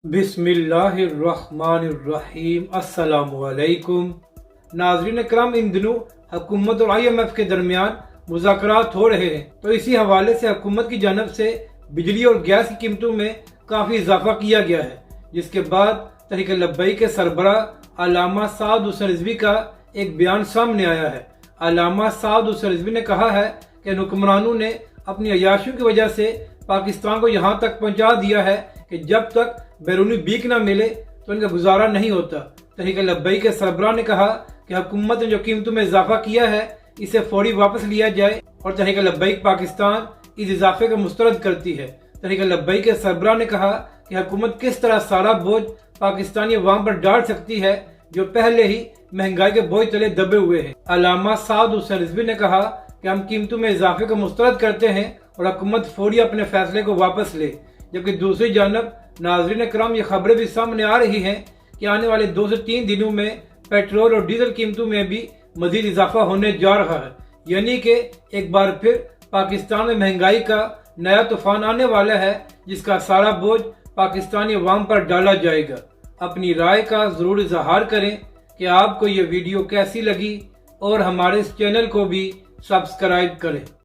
बिस्मिल्लाहिर्रहमानिर्रहीम। अस्सलामुअलैकुम नाज़रीन करम, इन दिनों हुकूमत और IMF के दरमियान मुज़ाकरात हो रहे हैं, तो इसी हवाले से हुकूमत की जानब से बिजली और गैस की कीमतों में काफ़ी इजाफा किया गया है, जिसके बाद तहरीक लब्बैक के सरबराह अल्लामा साद हुसैन रिज़वी का एक बयान सामने आया है। अल्लामा साद हुसैन रिज़वी ने कहा है कि हुक्मरानों ने अपनी अय्याशियों की वजह से पाकिस्तान को यहाँ तक पहुँचा दिया है कि जब तक बैरूनी बीक न मिले तो इनका गुजारा नहीं होता। तहरीक लब्बैक के सरबराह ने कहा कि हुकूमत ने जो कीमतों में इजाफा किया है इसे फौरी वापस लिया जाए, और तहरीक लब्बैक पाकिस्तान इस इजाफे को मुस्तरद करती है। तहरीक लब्बैक के सरबराह ने कहा कि हुकूमत किस तरह सारा बोझ पाकिस्तानी अवाम पर डाल सकती है जो पहले ही महंगाई के बोझ तले दबे हुए हैं। अल्लामा साद हुसैन रिज़वी ने कहा कि हम कीमतों में इजाफे को मुस्तरद करते हैं और हुकूमत फौरी अपने फैसले को वापस ले। जबकि दूसरी जानब नाज़रीन करम, ये खबरें भी सामने आ रही हैं कि आने वाले 2 से 3 दिनों में पेट्रोल और डीजल कीमतों में भी मजीद इजाफा होने जा रहा है, यानी कि एक बार फिर पाकिस्तान में महंगाई का नया तूफान आने वाला है, जिसका सारा बोझ पाकिस्तानी अवाम पर डाला जाएगा। अपनी राय का ज़रूर इजहार करें कि आपको ये वीडियो कैसी लगी, और हमारे इस चैनल को भी सब्सक्राइब करें।